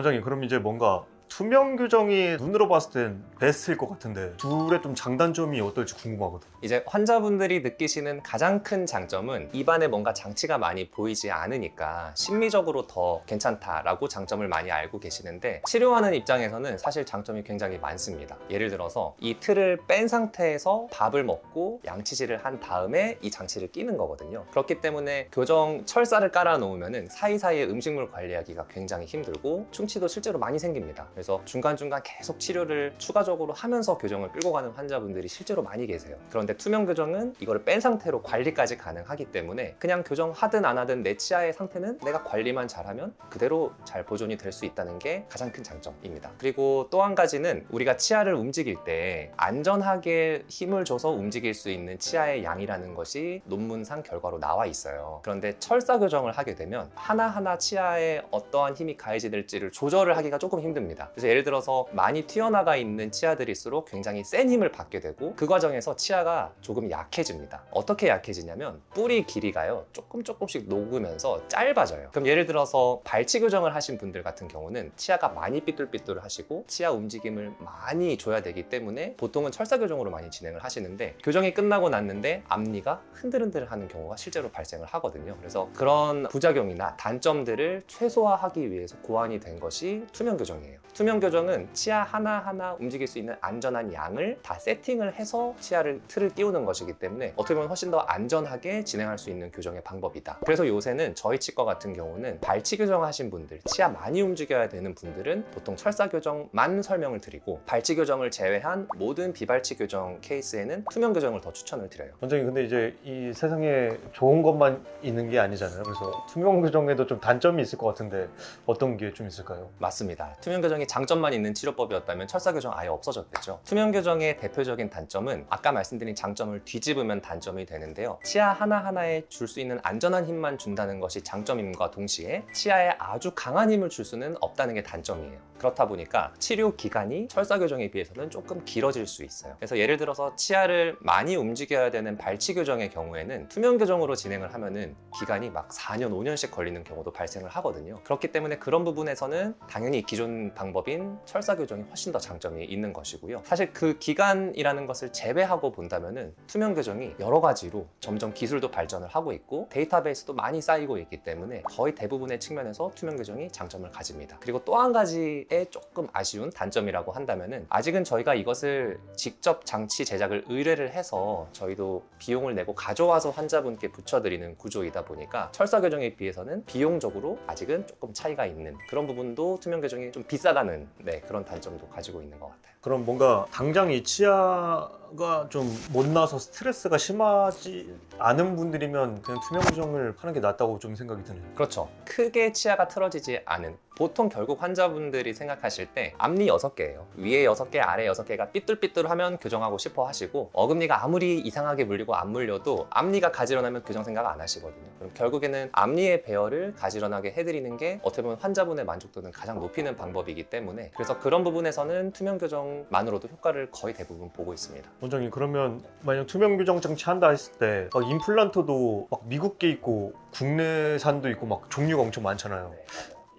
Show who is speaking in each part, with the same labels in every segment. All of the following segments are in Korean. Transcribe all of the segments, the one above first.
Speaker 1: 원장님, 그럼 이제 뭔가 투명 교정이 눈으로 봤을 땐 베스트일 것 같은데 둘의 좀 장단점이 어떨지 궁금하거든.
Speaker 2: 이제 환자분들이 느끼시는 가장 큰 장점은 입안에 뭔가 장치가 많이 보이지 않으니까 심미적으로 더 괜찮다라고 장점을 많이 알고 계시는데, 치료하는 입장에서는 사실 장점이 굉장히 많습니다. 예를 들어서 이 틀을 뺀 상태에서 밥을 먹고 양치질을 한 다음에 이 장치를 끼는 거거든요. 그렇기 때문에 교정 철사를 깔아 놓으면 사이사이에 음식물 관리하기가 굉장히 힘들고 충치도 실제로 많이 생깁니다. 그래서 중간중간 계속 치료를 추가적으로 하면서 교정을 끌고 가는 환자분들이 실제로 많이 계세요. 그런데 투명 교정은 이거를 뺀 상태로 관리까지 가능하기 때문에 그냥 교정하든 안 하든 내 치아의 상태는 내가 관리만 잘하면 그대로 잘 보존이 될 수 있다는 게 가장 큰 장점입니다. 그리고 또 한 가지는 우리가 치아를 움직일 때 안전하게 힘을 줘서 움직일 수 있는 치아의 양이라는 것이 논문상 결과로 나와 있어요. 그런데 철사 교정을 하게 되면 하나하나 치아에 어떠한 힘이 가해질지를 조절을 하기가 조금 힘듭니다. 그래서 예를 들어서 많이 튀어나가 있는 치아들일수록 굉장히 센 힘을 받게 되고 그 과정에서 치아가 조금 약해집니다. 어떻게 약해지냐면 뿌리 길이가요 조금씩 녹으면서 짧아져요. 그럼 예를 들어서 발치 교정을 하신 분들 같은 경우는 치아가 많이 삐뚤삐뚤 하시고 치아 움직임을 많이 줘야 되기 때문에 보통은 철사 교정으로 많이 진행을 하시는데, 교정이 끝나고 났는데 앞니가 흔들흔들 하는 경우가 실제로 발생을 하거든요. 그래서 그런 부작용이나 단점들을 최소화하기 위해서 고안이 된 것이 투명 교정이에요. 투명 교정은 치아 하나하나 움직일 수 있는 안전한 양을 다 세팅을 해서 치아를 틀을 끼우는 것이기 때문에 어떻게 보면 훨씬 더 안전하게 진행할 수 있는 교정의 방법이다. 그래서 요새는 저희 치과 같은 경우는 발치 교정 하신 분들, 치아 많이 움직여야 되는 분들은 보통 철사 교정만 설명을 드리고, 발치 교정을 제외한 모든 비발치 교정 케이스에는 투명 교정을 더 추천을 드려요.
Speaker 1: 원장님, 근데 이제 이 세상에 좋은 것만 있는 게 아니잖아요. 그래서 투명 교정에도 좀 단점이 있을 것 같은데 어떤 게 좀 있을까요?
Speaker 2: 맞습니다. 투명 교정이 장점만 있는 치료법이었다면 철사 교정 아예 없어졌겠죠. 투명 교정의 대표적인 단점은 아까 말씀드린 장점을 뒤집으면 단점이 되는데요. 치아 하나하나에 줄 수 있는 안전한 힘만 준다는 것이 장점임과 동시에 치아에 아주 강한 힘을 줄 수는 없다는 게 단점이에요. 그렇다 보니까 치료 기간이 철사 교정에 비해서는 조금 길어질 수 있어요. 그래서 예를 들어서 치아를 많이 움직여야 되는 발치 교정의 경우에는 투명 교정으로 진행을 하면은 기간이 막 4년, 5년씩 걸리는 경우도 발생을 하거든요. 그렇기 때문에 그런 부분에서는 당연히 기존 방법인 철사 교정이 훨씬 더 장점이 있는 것이고요. 사실 그 기간이라는 것을 제외하고 본다면은 투명 교정이 여러 가지로 점점 기술도 발전을 하고 있고 데이터베이스도 많이 쌓이고 있기 때문에 거의 대부분의 측면에서 투명 교정이 장점을 가집니다. 그리고 또 한 가지의 조금 아쉬운 단점이라고 한다면은 아직은 저희가 이것을 직접 장치 제작을 의뢰를 해서 저희도 비용을 내고 가져와서 환자분께 붙여드리는 구조이다 보니까 철사 교정에 비해서는 비용적으로 아직은 조금 차이가 있는 그런 부분도 투명 교정이 좀 비싸다는 그런 단점도 가지고 있는 것 같아요.
Speaker 1: 그럼 뭔가 당장 이 치아가 좀 못나서 스트레스가 심하지 않은 분들이면 그냥 투명 교정을 하는 게 낫다고 좀 생각이 드네요.
Speaker 2: 그렇죠. 크게 치아가 틀어지지 않은, 보통 결국 환자분들이 생각하실 때 앞니 6개예요. 위에 6개, 아래 6개가 삐뚤삐뚤하면 교정하고 싶어 하시고, 어금니가 아무리 이상하게 물리고 안 물려도 앞니가 가지런하면 교정 생각 안 하시거든요. 그럼 결국에는 앞니의 배열을 가지런하게 해드리는 게 어떻게 보면 환자분의 만족도는 가장 높이는 방법이기 때문에, 그래서 그런 부분에서는 투명 교정만으로도 효과를 거의 대부분 보고 있습니다.
Speaker 1: 원장님, 그러면 만약 투명 교정 장치 한다 했을 때 막 임플란트도 막 미국계 있고 국내산도 있고 막 종류가 엄청 많잖아요.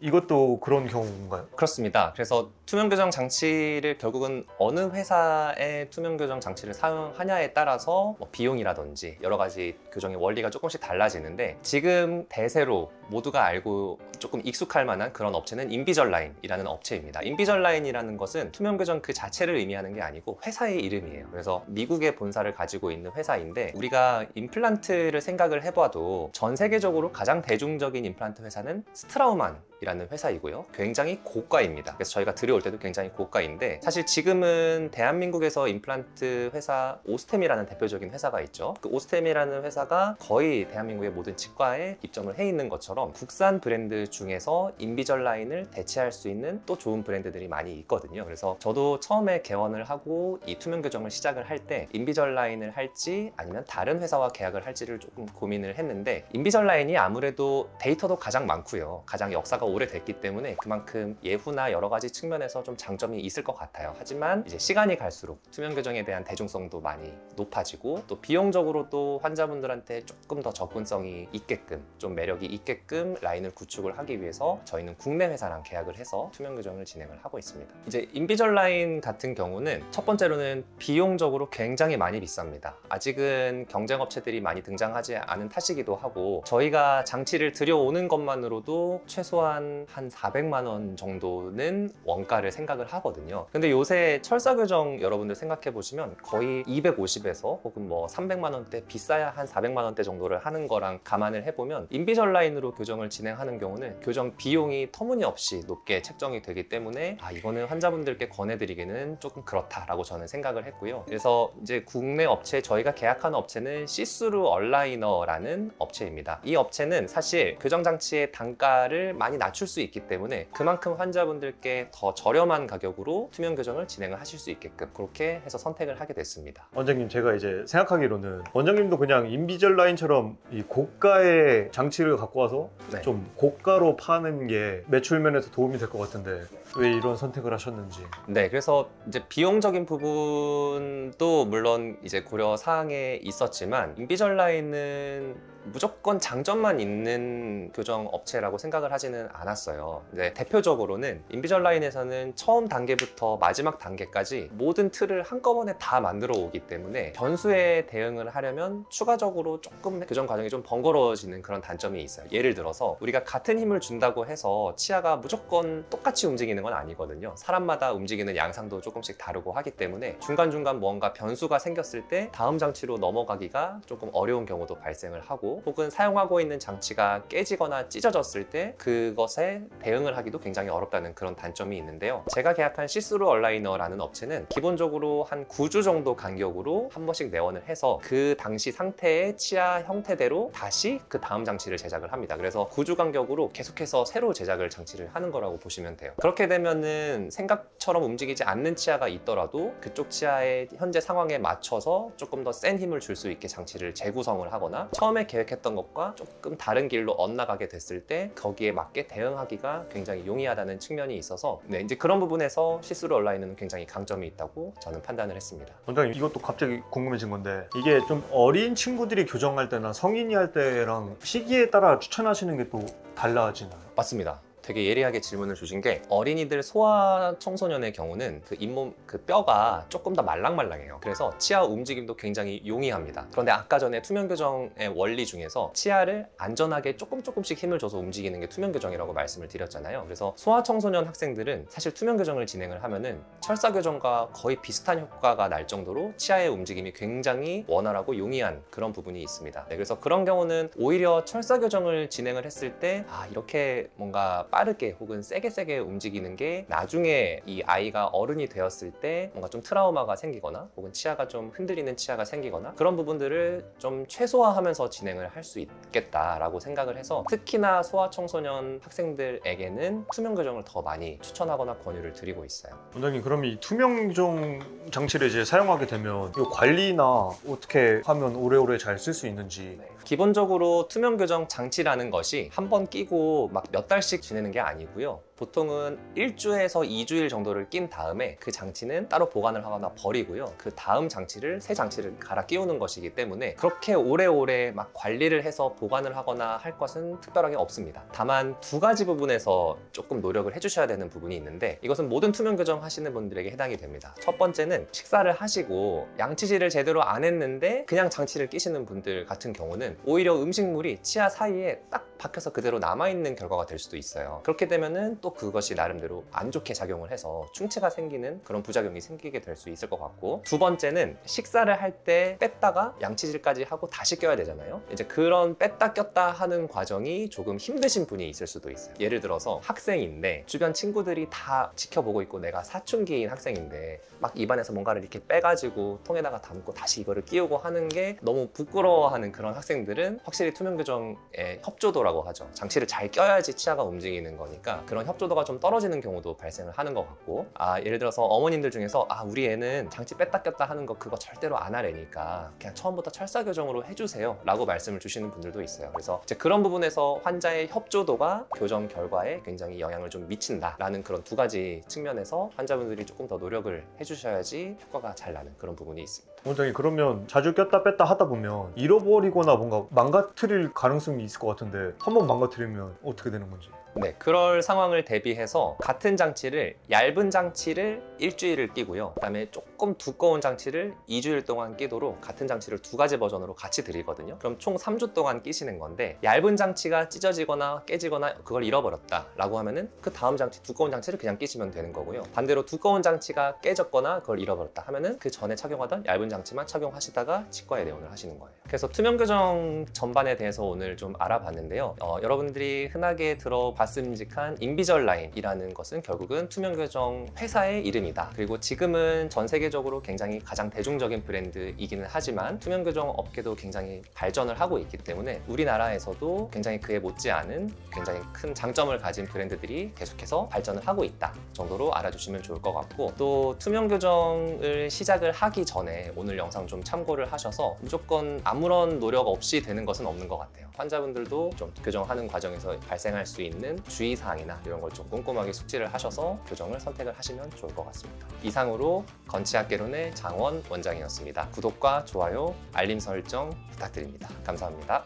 Speaker 1: 이것도 그런 경우인가요?
Speaker 2: 그렇습니다. 그래서 투명 교정 장치를 결국은 어느 회사의 투명 교정 장치를 사용하냐에 따라서 뭐 비용이라든지 여러 가지 교정의 원리가 조금씩 달라지는데, 지금 대세로 모두가 알고 조금 익숙할 만한 그런 업체는 인비절라인이라는 업체입니다. 인비절라인이라는 것은 투명 교정 그 자체를 의미하는 게 아니고 회사의 이름이에요. 그래서 미국의 본사를 가지고 있는 회사인데, 우리가 임플란트를 생각을 해봐도 전 세계적으로 가장 대중적인 임플란트 회사는 스트라우만이라는 회사이고요. 굉장히 고가입니다. 그래서 저희가 들여올 때도 굉장히 고가인데, 사실 지금은 대한민국에서 임플란트 회사 오스템이라는 대표적인 회사가 있죠. 그 오스템이라는 회사가 거의 대한민국의 모든 치과에 입점을 해 있는 것처럼 국산 브랜드 중에서 인비절라인을 대체할 수 있는 또 좋은 브랜드들이 많이 있거든요. 그래서 저도 처음에 개원을 하고 이 투명 교정을 시작을 할 때 인비절라인을 할지 아니면 다른 회사와 계약을 할지를 조금 고민을 했는데, 인비절라인이 아무래도 데이터도 가장 많고요. 가장 역사가 오래됐기 때문에 그만큼 예후나 여러 가지 측면에서 좀 장점이 있을 것 같아요. 하지만 이제 시간이 갈수록 투명 교정에 대한 대중성도 많이 높아지고 또 비용적으로도 환자분들한테 조금 더 접근성이 있게끔 좀 매력이 있게끔 라인을 구축을 하기 위해서 저희는 국내 회사랑 계약을 해서 투명 교정을 진행을 하고 있습니다. 이제 인비절라인 같은 경우는 첫 번째로는 비용적으로 굉장히 많이 비쌉니다. 아직은 경쟁 업체들이 많이 등장하지 않은 탓이기도 하고 저희가 장치를 들여오는 것만으로도 최소한 한 400만 원 정도는 원가를 생각을 하거든요. 근데 요새 철사 교정 여러분들 생각해 보시면 거의 250에서 혹은 뭐 300만 원대, 비싸야 한 400만 원대 정도를 하는 거랑 감안을 해보면 인비절라인으로 교정을 진행하는 경우는 교정 비용이 터무니없이 높게 책정이 되기 때문에 이거는 환자분들께 권해드리기는 조금 그렇다라고 저는 생각을 했고요. 그래서 이제 국내 업체, 저희가 계약하는 업체는 시스루 얼라이너라는 업체입니다. 이 업체는 사실 교정 장치의 단가를 많이 낮출 수 있기 때문에 그만큼 환자분들께 더 저렴한 가격으로 투명 교정을 진행을 하실 수 있게끔 그렇게 해서 선택을 하게 됐습니다.
Speaker 1: 원장님, 제가 이제 생각하기로는 원장님도 그냥 인비절라인처럼 이 고가의 장치를 갖고 와서
Speaker 2: 네.
Speaker 1: 좀 고가로 파는 게 매출 면에서 도움이 될 것 같은데 왜 이런 선택을 하셨는지.
Speaker 2: 네, 그래서 이제 비용적인 부분도 물론 이제 고려 사항에 있었지만 인비절라인은 무조건 장점만 있는 교정 업체라고 생각을 하지는 않았어요. 근데 대표적으로는 인비절라인에서는 처음 단계부터 마지막 단계까지 모든 틀을 한꺼번에 다 만들어 오기 때문에 변수에 대응을 하려면 추가적으로 조금 교정 과정이 좀 번거로워지는 그런 단점이 있어요. 예를 들어서 우리가 같은 힘을 준다고 해서 치아가 무조건 똑같이 움직이는 건 아니거든요. 사람마다 움직이는 양상도 조금씩 다르고 하기 때문에 중간중간 뭔가 변수가 생겼을 때 다음 장치로 넘어가기가 조금 어려운 경우도 발생을 하고 혹은 사용하고 있는 장치가 깨지거나 찢어졌을 때 그것에 대응을 하기도 굉장히 어렵다는 그런 단점이 있는데요. 제가 계약한 시스루 얼라이너라는 업체는 기본적으로 한 9주 정도 간격으로 한 번씩 내원을 해서 그 당시 상태의 치아 형태대로 다시 그 다음 장치를 제작을 합니다. 그래서 9주 간격으로 계속해서 새로 제작을 장치를 하는 거라고 보시면 돼요. 그렇게 되면은 생각처럼 움직이지 않는 치아가 있더라도 그쪽 치아의 현재 상황에 맞춰서 조금 더 센 힘을 줄 수 있게 장치를 재구성을 하거나 처음에 계획했던 것과 조금 다른 길로 엇나가게 됐을 때 거기에 맞게 대응하기가 굉장히 용이하다는 측면이 있어서 이제 그런 부분에서 시스루 얼라인은 굉장히 강점이 있다고 저는 판단을 했습니다.
Speaker 1: 원장님, 이것도 갑자기 궁금해진 건데 이게 좀 어린 친구들이 교정할 때나 성인이 할 때랑 시기에 따라 추천하시는 게 또 달라지나요?
Speaker 2: 맞습니다. 되게 예리하게 질문을 주신 게 어린이들 소아 청소년의 경우는 그 잇몸 그 뼈가 조금 더 말랑말랑해요. 그래서 치아 움직임도 굉장히 용이합니다. 그런데 아까 전에 투명 교정의 원리 중에서 치아를 안전하게 조금씩 힘을 줘서 움직이는 게 투명 교정이라고 말씀을 드렸잖아요. 그래서 소아 청소년 학생들은 사실 투명 교정을 진행을 하면은 철사 교정과 거의 비슷한 효과가 날 정도로 치아의 움직임이 굉장히 원활하고 용이한 그런 부분이 있습니다. 네, 그래서 그런 경우는 오히려 철사 교정을 진행을 했을 때 이렇게 뭔가 빠르게 혹은 세게 움직이는 게 나중에 이 아이가 어른이 되었을 때 뭔가 좀 트라우마가 생기거나 혹은 치아가 좀 흔들리는 치아가 생기거나 그런 부분들을 좀 최소화하면서 진행을 할 수 있겠다라고 생각을 해서 특히나 소아청소년 학생들에게는 투명 교정을 더 많이 추천하거나 권유를 드리고 있어요.
Speaker 1: 원장님, 그럼 이 투명 교정 장치를 이제 사용하게 되면 이 관리나 어떻게 하면 오래오래 잘 쓸 수 있는지.
Speaker 2: 기본적으로 투명 교정 장치라는 것이 한 번 끼고 막 몇 달씩 지내는 게 아니고요. 보통은 1주에서 2주일 정도를 낀 다음에 그 장치는 따로 보관을 하거나 버리고요. 그 다음 장치를 새 장치를 갈아 끼우는 것이기 때문에 그렇게 오래오래 막 관리를 해서 보관을 하거나 할 것은 특별하게 없습니다. 다만 두 가지 부분에서 조금 노력을 해주셔야 되는 부분이 있는데 이것은 모든 투명 교정 하시는 분들에게 해당이 됩니다. 첫 번째는 식사를 하시고 양치질을 제대로 안 했는데 그냥 장치를 끼시는 분들 같은 경우는 오히려 음식물이 치아 사이에 딱 박혀서 그대로 남아있는 결과가 될 수도 있어요. 그렇게 되면은 또 그것이 나름대로 안 좋게 작용을 해서 충치가 생기는 그런 부작용이 생기게 될 수 있을 것 같고, 두 번째는 식사를 할 때 뺐다가 양치질까지 하고 다시 껴야 되잖아요. 이제 그런 뺐다 꼈다 하는 과정이 조금 힘드신 분이 있을 수도 있어요. 예를 들어서 학생인데 주변 친구들이 다 지켜보고 있고 내가 사춘기인 학생인데 막 입안에서 뭔가를 이렇게 빼가지고 통에다가 담고 다시 이거를 끼우고 하는 게 너무 부끄러워하는 그런 학생들은 확실히 투명 교정의 협조도라고 하죠. 장치를 잘 껴야지 치아가 움직이는 거니까 그런 협조 협조도가 좀 떨어지는 경우도 발생을 하는 것 같고, 예를 들어서 어머님들 중에서 우리 애는 장치 뺐다 꼈다 하는 거 그거 절대로 안 하래니까 그냥 처음부터 철사 교정으로 해주세요 라고 말씀을 주시는 분들도 있어요. 그래서 이제 그런 부분에서 환자의 협조도가 교정 결과에 굉장히 영향을 좀 미친다라는 그런 두 가지 측면에서 환자분들이 조금 더 노력을 해주셔야지 효과가 잘 나는 그런 부분이 있습니다.
Speaker 1: 원장님, 그러면 자주 꼈다 뺐다 하다 보면 잃어버리거나 뭔가 망가뜨릴 가능성이 있을 것 같은데 한 번 망가뜨리면 어떻게 되는 건지.
Speaker 2: 네, 그럴 상황을 대비해서 같은 장치를, 얇은 장치를 일주일을 끼고요, 그다음에 조금 두꺼운 장치를 2주일 동안 끼도록 같은 장치를 두 가지 버전으로 같이 드리거든요. 그럼 총 3주 동안 끼시는 건데, 얇은 장치가 찢어지거나 깨지거나 그걸 잃어버렸다 라고 하면은 그 다음 장치, 두꺼운 장치를 그냥 끼시면 되는 거고요. 반대로 두꺼운 장치가 깨졌거나 그걸 잃어버렸다 하면은 그 전에 착용하던 얇은 장치만 착용하시다가 치과에 내원을 하시는 거예요. 그래서 투명 교정 전반에 대해서 오늘 좀 알아봤는데요. 여러분들이 흔하게 들어봤음직한 인비절라인이라는 것은 결국은 투명 교정 회사의 이름이다. 그리고 지금은 전 세계적으로 굉장히 가장 대중적인 브랜드이기는 하지만 투명 교정 업계도 굉장히 발전을 하고 있기 때문에 우리나라에서도 굉장히 그에 못지않은 굉장히 큰 장점을 가진 브랜드들이 계속해서 발전을 하고 있다 정도로 알아주시면 좋을 것 같고, 또 투명 교정을 시작을 하기 전에 오늘 영상 좀 참고를 하셔서 무조건 아무런 노력 없이 되는 것은 없는 것 같아요. 환자분들도 좀 교정하는 과정에서 발생할 수 있는 주의사항이나 이런 걸 좀 꼼꼼하게 숙지를 하셔서 교정을 선택을 하시면 좋을 것 같습니다. 이상으로 건치학개론의 장원 원장이었습니다. 구독과 좋아요, 알림 설정 부탁드립니다. 감사합니다.